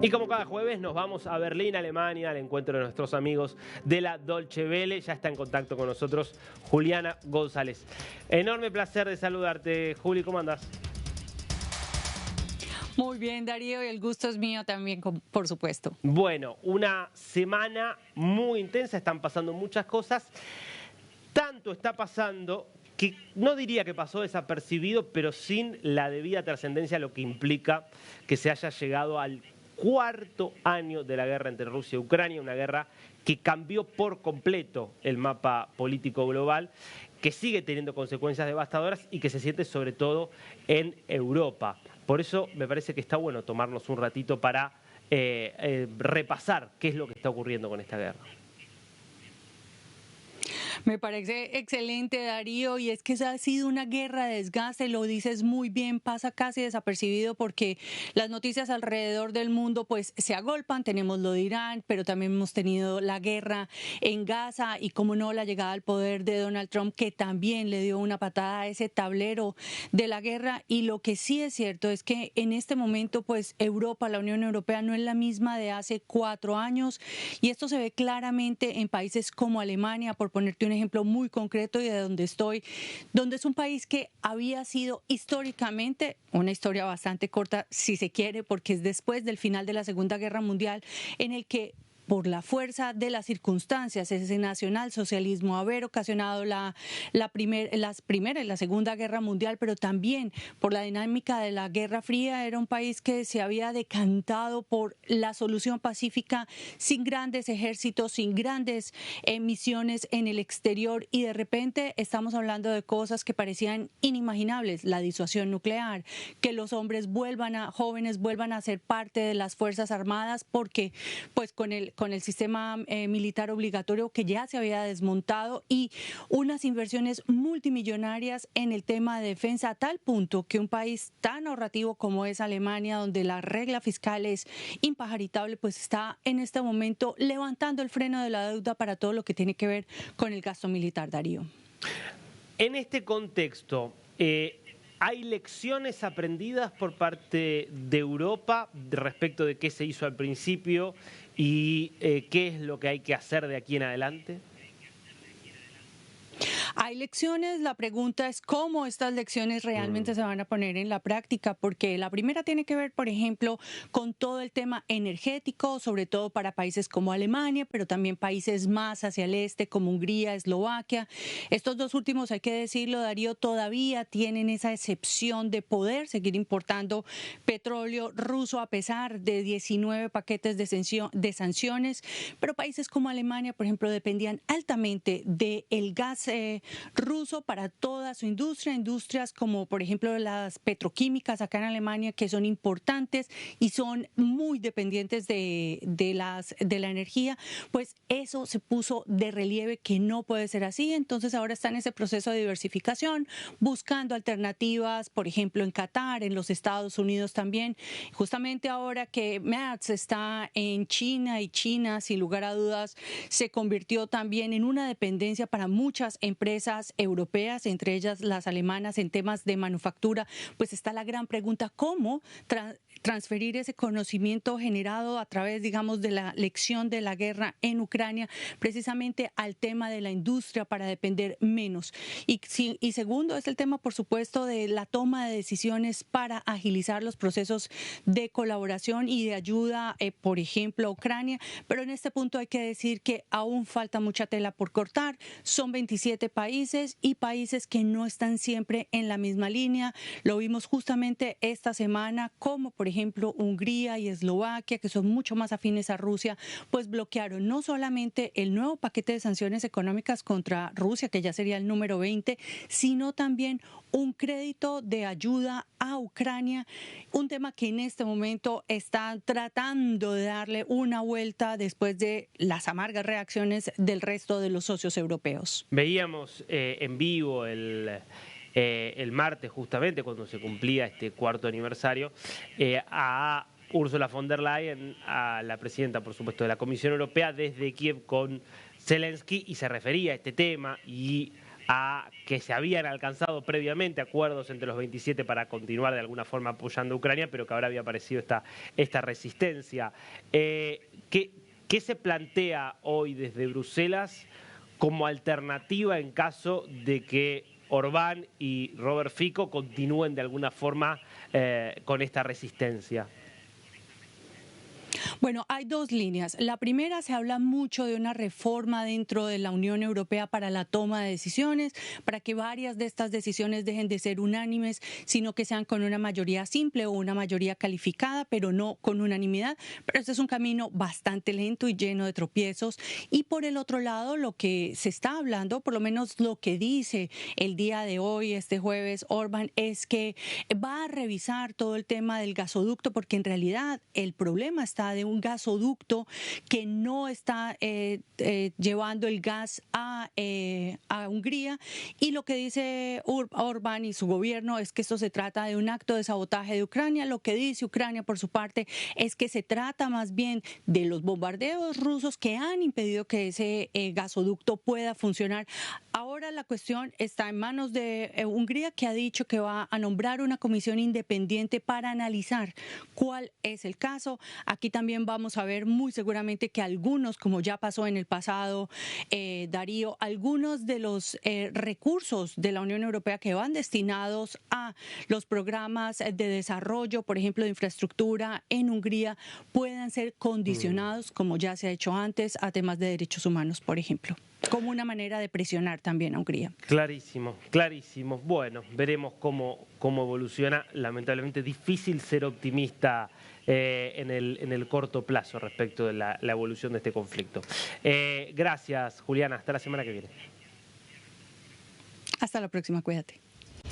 Y como cada jueves nos vamos a Berlín, Alemania, al encuentro de nuestros amigos de la Deutsche Welle. Ya está en contacto con nosotros Juliana González. Enorme placer de saludarte, Juli, ¿cómo andás? Muy bien, Darío, y el gusto es mío también, por supuesto. Bueno, una semana muy intensa, están pasando muchas cosas. Tanto está pasando que no diría que pasó desapercibido, pero sin la debida trascendencia, lo que implica que se haya llegado al cuarto año de la guerra entre Rusia y Ucrania, una guerra que cambió por completo el mapa político global, que sigue teniendo consecuencias devastadoras y que se siente sobre todo en Europa. Por eso me parece que está bueno tomarnos un ratito para repasar qué es lo que está ocurriendo con esta guerra. Me parece excelente, Darío, y es que esa ha sido una guerra de desgaste, lo dices muy bien, pasa casi desapercibido porque las noticias alrededor del mundo pues se agolpan, tenemos lo de Irán, pero también hemos tenido la guerra en Gaza y como no la llegada al poder de Donald Trump, que también le dio una patada a ese tablero de la guerra. Y lo que sí es cierto es que en este momento pues Europa, la Unión Europea no es la misma de hace 4 años, y esto se ve claramente en países como Alemania, por ponerte un ejemplo muy concreto y de donde estoy, donde es un país que había sido históricamente, una historia bastante corta si se quiere, porque es después del final de la Segunda Guerra Mundial, en el que por la fuerza de las circunstancias, ese nacionalsocialismo, haber ocasionado la Primera y la Segunda Guerra Mundial, pero también por la dinámica de la Guerra Fría, era un país que se había decantado por la solución pacífica sin grandes ejércitos, sin grandes misiones en el exterior, y de repente estamos hablando de cosas que parecían inimaginables: la disuasión nuclear, que los hombres jóvenes vuelvan a ser parte de las Fuerzas Armadas, porque pues con el sistema militar obligatorio que ya se había desmontado, y unas inversiones multimillonarias en el tema de defensa, a tal punto que un país tan ahorrativo como es Alemania, donde la regla fiscal es impajaritable, pues está en este momento levantando el freno de la deuda para todo lo que tiene que ver con el gasto militar, Darío. En este contexto, ¿hay lecciones aprendidas por parte de Europa respecto de qué se hizo al principio y qué es lo que hay que hacer de aquí en adelante? Hay lecciones, la pregunta es cómo estas lecciones realmente se van a poner en la práctica, porque la primera tiene que ver, por ejemplo, con todo el tema energético, sobre todo para países como Alemania, pero también países más hacia el este como Hungría, Eslovaquia. Estos dos últimos, hay que decirlo, Darío, todavía tienen esa excepción de poder seguir importando petróleo ruso a pesar de 19 paquetes de sanciones, pero países como Alemania, por ejemplo, dependían altamente del gas ruso para toda su industria, industrias como por ejemplo las petroquímicas acá en Alemania, que son importantes y son muy dependientes de la energía. Pues eso se puso de relieve que no puede ser así. Entonces ahora está en ese proceso de diversificación, buscando alternativas, por ejemplo en Qatar, en los Estados Unidos también. Justamente ahora que Merz está en China, y China sin lugar a dudas se convirtió también en una dependencia para muchas empresas europeas, entre ellas las alemanas, en temas de manufactura, pues está la gran pregunta: ¿cómo transferir ese conocimiento generado a través, digamos, de la lección de la guerra en Ucrania, precisamente al tema de la industria para depender menos? Y segundo es el tema, por supuesto, de la toma de decisiones para agilizar los procesos de colaboración y de ayuda, por ejemplo, a Ucrania. Pero en este punto hay que decir que aún falta mucha tela por cortar. Son 27 países y países que no están siempre en la misma línea. Lo vimos justamente esta semana, como por ejemplo Hungría y Eslovaquia, que son mucho más afines a Rusia, pues bloquearon no solamente el nuevo paquete de sanciones económicas contra Rusia, que ya sería el número 20, sino también un crédito de ayuda a Ucrania, un tema que en este momento están tratando de darle una vuelta después de las amargas reacciones del resto de los socios europeos. Veíamos en vivo el martes, justamente cuando se cumplía este cuarto aniversario, a Ursula von der Leyen, a la presidenta, por supuesto, de la Comisión Europea, desde Kiev con Zelensky, y se refería a este tema y a que se habían alcanzado previamente acuerdos entre los 27 para continuar de alguna forma apoyando a Ucrania, pero que ahora había aparecido esta resistencia. ¿Qué se plantea hoy desde Bruselas como alternativa en caso de que Orbán y Robert Fico continúen de alguna forma con esta resistencia? Bueno, hay dos líneas. La primera, se habla mucho de una reforma dentro de la Unión Europea para la toma de decisiones, para que varias de estas decisiones dejen de ser unánimes, sino que sean con una mayoría simple o una mayoría calificada, pero no con unanimidad. Pero este es un camino bastante lento y lleno de tropiezos. Y por el otro lado, lo que se está hablando, por lo menos lo que dice el día de hoy, este jueves, Orbán, es que va a revisar todo el tema del gasoducto, porque en realidad el problema está de un gasoducto que no está llevando el gas a Hungría, y lo que dice Orbán y su gobierno es que esto se trata de un acto de sabotaje de Ucrania. Lo que dice Ucrania por su parte es que se trata más bien de los bombardeos rusos que han impedido que ese gasoducto pueda funcionar. Ahora la cuestión está en manos de Hungría, que ha dicho que va a nombrar una comisión independiente para analizar cuál es el caso. Aquí también vamos a ver muy seguramente que algunos, como ya pasó en el pasado, Darío, algunos de los recursos de la Unión Europea que van destinados a los programas de desarrollo, por ejemplo, de infraestructura en Hungría, puedan ser condicionados, como ya se ha hecho antes, a temas de derechos humanos, por ejemplo, como una manera de presionar también a Hungría. Clarísimo, clarísimo. Bueno, veremos cómo evoluciona. Lamentablemente difícil ser optimista en el corto plazo respecto de la evolución de este conflicto. Gracias, Juliana. Hasta la semana que viene. Hasta la próxima, cuídate.